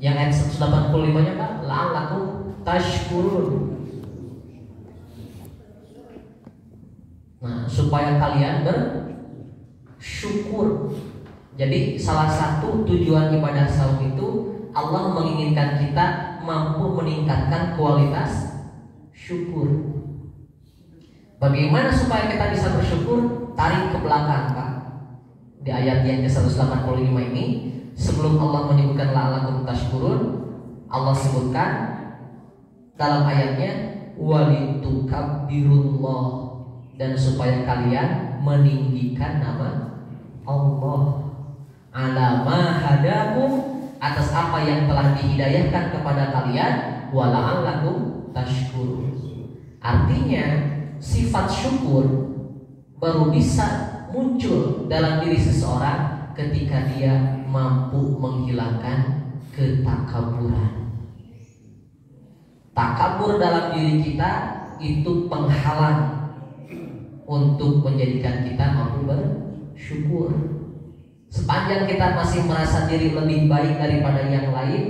Yang ayat 185-nya Pak, la'allakum tashkurun. Nah, supaya kalian bersyukur. Jadi salah satu tujuan ibadah saum itu Allah menginginkan kita mampu meningkatkan kualitas syukur. Bagaimana supaya kita bisa bersyukur? Tarik ke belakang Pak. Di ayat yang ke-185 ini, sebelum Allah menyebutkan la'allakum tashkurun, Allah sebutkan dalam ayatnya walitukabbirullah, dan supaya kalian meninggikan nama Allah ala ma hadakum, atas apa yang telah dihidayahkan kepada kalian, wa la'allakum tashkurun. Artinya sifat syukur baru bisa muncul dalam diri seseorang ketika dia mampu menghilangkan ketakaburan. Takabur dalam diri kita itu penghalang untuk menjadikan kita mampu bersyukur. Sepanjang kita masih merasa diri lebih baik daripada yang lain,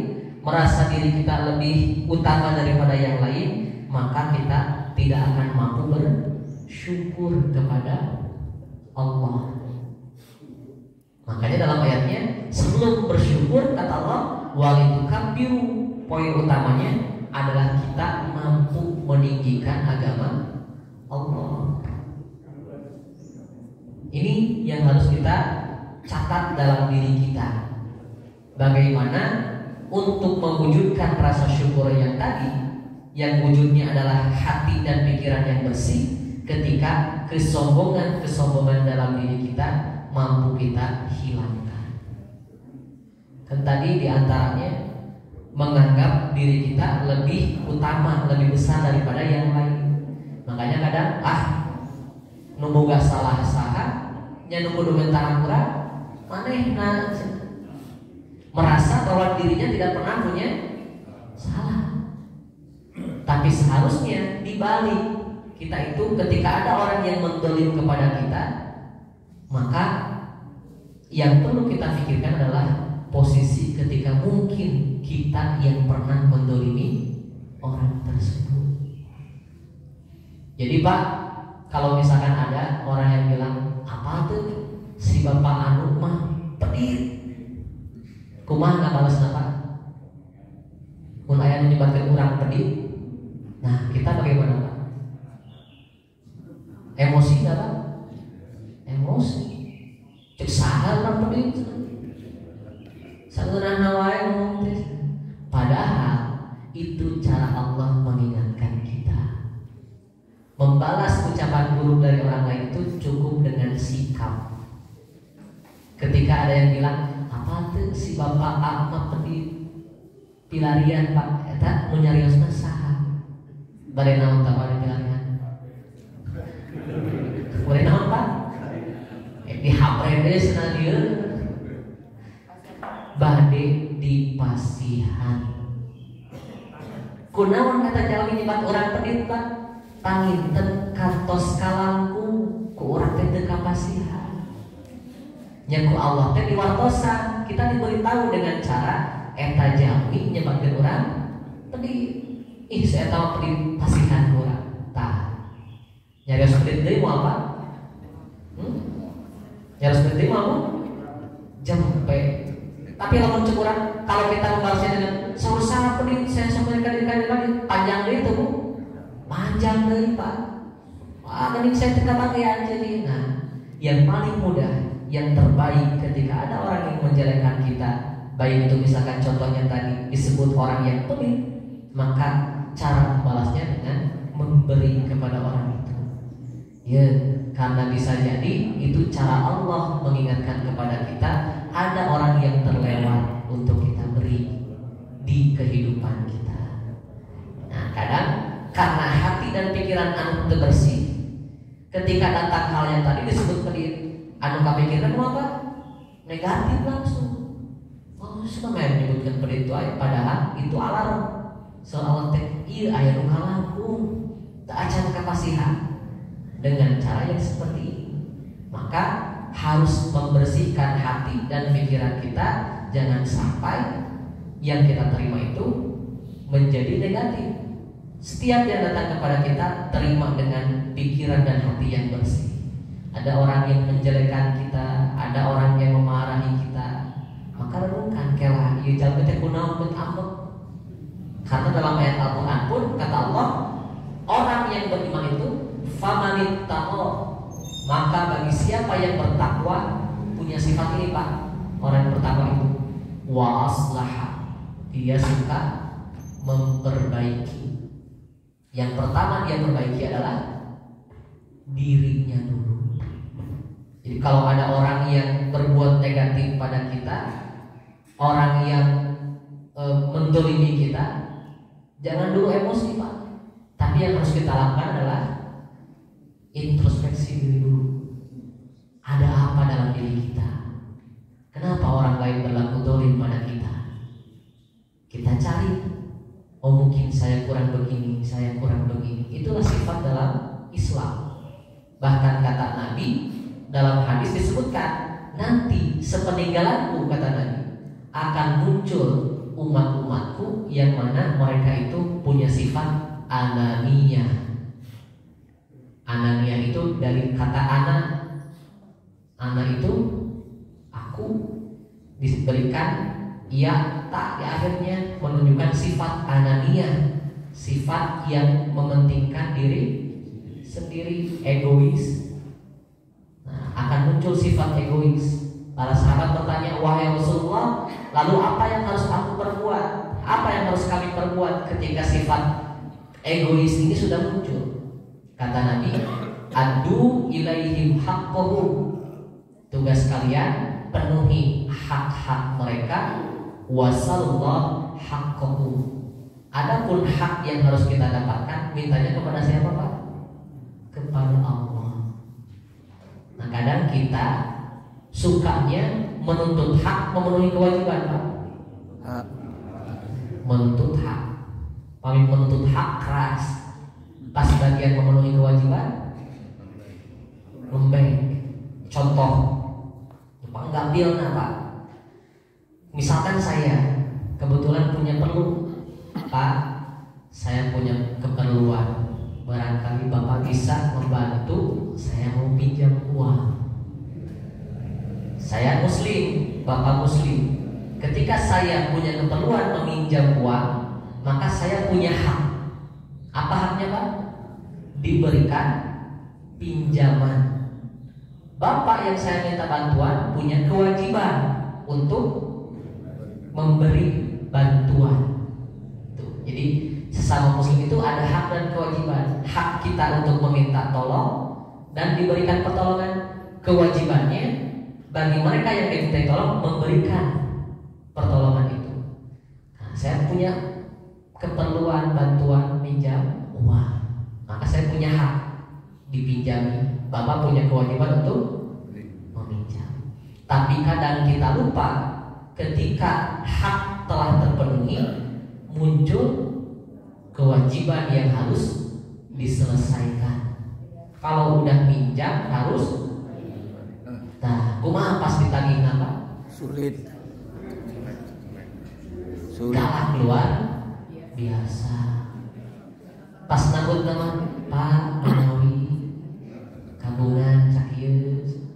merasa diri kita lebih utama daripada yang lain, maka kita tidak akan mampu bersyukur kepada Allah. Makanya dalam ayatnya sebelum bersyukur kata Allah walitukabbiru, poin utamanya adalah kita mampu meninggikan agama Allah. Ini yang harus kita catat dalam diri kita. Bagaimana untuk mewujudkan rasa syukur yang tadi, yang wujudnya adalah hati dan pikiran yang bersih, ketika kesombongan dalam diri kita mampu kita hilangkan. Kan tadi diantaranya menganggap diri kita lebih utama, lebih besar daripada yang lain. Makanya kadang nunggu gak salah saha, nya nunggu domentar kurang, manehna merasa bahwa dirinya tidak pernah punya salah. Tapi seharusnya dibalik, kita itu ketika ada orang yang mendolim kepada kita, maka yang perlu kita pikirkan adalah posisi ketika mungkin kita yang pernah mendolimi orang tersebut. Jadi Pak, kalau misalkan ada orang yang bilang, apa tuh si bapak anu mah pedih, kumaha nggak balas apa? Mun aya menyebabkan orang pedih, nah kita bagaimana Pak? Emosi nggak Pak? Emosi. Cek saha orang pedih. Sageunahna wae ngomong teh. Padahal itu cara Allah mengingatkan kita. Membalas ucapan buruk dari orang lain itu cukup dengan sikap. Ketika ada yang bilang, apa tuh si bapak Ahmad pedih pilarian Pak, eta nu nyariosna saha? Bade naon tah bade pilarian? Bade naon Pak? Di haprede cenah dieu. Bade dipasihan. Kunaon kata jalmi nyebat orang pedih Pak? Panginten kantos kalangkung ku urang teh teu kapasihan. Nya ku Allah teh diwartosan, kita diberitahu dengan cara eta jalmi nyebatkeun urang pedih. Ih saya tahu pedih pasihan ku urang. Tah. Nyarios pedih deui moal apa? Nyarios pedih deui moal jempe. Tapi lamun cek urang, kalau kita membalasnya dengan saha pedih saya sampaikan kali panjang deui tuh Bu. Panjang deui Pak. Geuning saya teu kabagean jadi. Nah, yang paling mudah, yang terbaik ketika ada orang yang menjelekkan kita, baik itu misalkan contohnya tadi disebut orang yang pedih, maka cara membalasnya dengan memberi kepada orang itu. Ya, karena bisa jadi itu cara Allah mengingatkan kepada kita ada orang yang terlewat untuk kita beri di kehidupan kita. Nah, kadang karena hati dan pikiran anu teu bersih, ketika datang hal yang tadi disebut pedih, anu kapikirkan apa? Negatif langsung. Oh, sudah menyebutkan pedih itu aya, padahal itu alarm. Soal teh ieu aya nu kalangkung, teu acan kapasihan. Dengan cara yang seperti ini, maka harus membersihkan hati dan pikiran kita, jangan sampai yang kita terima itu menjadi negatif. Setiap yang datang kepada kita terima dengan pikiran dan hati yang bersih. Ada orang yang menjelekan kita, ada orang yang memarahi kita, maka renungkan kela ieu jalma teh kunaon bet ambek. Karena dalam ayat Al-Qur'an pun kata Allah, orang yang beriman itu famanit taqwa, maka bagi siapa yang bertakwa punya sifat ini Pak. Orang yang bertakwa itu wa aslaha, dia suka memperbaiki. Yang pertama dia perbaiki adalah dirinya dulu. Jadi kalau ada orang yang berbuat negatif pada kita, orang yang mendolimi kita, jangan dulu emosi Pak. Tapi yang harus kita lakukan adalah introspeksi diri dulu. Ada apa dalam diri kita? Kenapa orang lain berlaku dolim pada kita? Kita cari. Oh mungkin saya kurang begini, saya kurang begini. Itulah sifat dalam Islam. Bahkan kata Nabi dalam hadis disebutkan, nanti sepeninggalanku kata Nabi akan muncul umat-umatku yang mana mereka itu punya sifat ananiyah. Ananiyah itu dari kata ana. Ana itu aku, diberikan ia tak di akhirnya menunjukkan sifat ananiyah, sifat yang mementingkan diri sendiri, egois. Nah, akan muncul sifat egois. Para sahabat bertanya, wahai Rasulullah, lalu apa yang harus aku perbuat? Apa yang harus kami perbuat ketika sifat egois ini sudah muncul? Kata Nabi, addu ilaihim haqqahum. Tugas kalian penuhi hak-hak mereka, wasallallahu haqqahum. Adapun hak yang harus kita dapatkan, mintanya kepada siapa Pak? Kepada Allah. Nah kadang kita sukanya menuntut hak, memenuhi kewajiban Pak. Menuntut hak, kami menuntut hak keras. Pas bagian memenuhi kewajiban lembek. Contoh Pak ngambil Pak. Misalkan saya kebetulan punya perlu, Pak, saya punya keperluan, barangkali Bapak bisa membantu, saya mau pinjam uang. Saya Muslim, Bapak Muslim. Ketika saya punya keperluan meminjam uang, maka saya punya hak. Apa haknya Pak? Diberikan pinjaman. Bapak yang saya minta bantuan punya kewajiban untuk memberi bantuan. Tuh. Jadi sesama muslim itu ada hak dan kewajiban. Hak kita untuk meminta tolong dan diberikan pertolongan. Kewajibannya bagi mereka yang diminta tolong memberikan pertolongan itu. Nah, saya punya keperluan bantuan minjam uang, maka saya punya hak dipinjami. Bapak punya kewajiban untuk meminjam. Tapi kadang kita lupa, ketika hak telah terpenuhi, muncul kewajiban yang harus diselesaikan. Kalau udah pinjam harus, nah, kumaha pas ditagih apa? Sulit. Galak luar biasa. Pas nanggut nama Pak menawi kabungan cakius.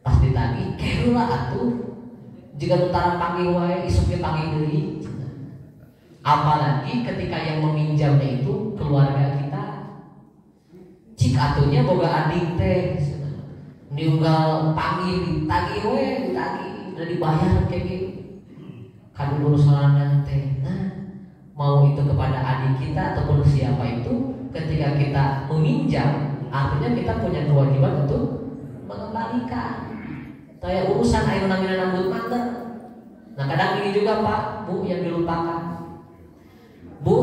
Pas ditagih, keula atuh. Jika utara panggil wae, isuk panggil deui. Apalagi ketika yang meminjamnya itu keluarga kita. Cik atunya boga adik teh. Ninggal panggil ditagih we, ditagih udah dibayar kayak gitu. Kan dulu sorangan teh. Nah, mau itu kepada adik kita ataupun siapa itu, ketika kita meminjam, artinya kita punya kewajiban untuk mengembalikan. Kayak urusan ayo namina nambut mater. Nah kadang ini juga Pak, Bu yang dilupakan. Bu,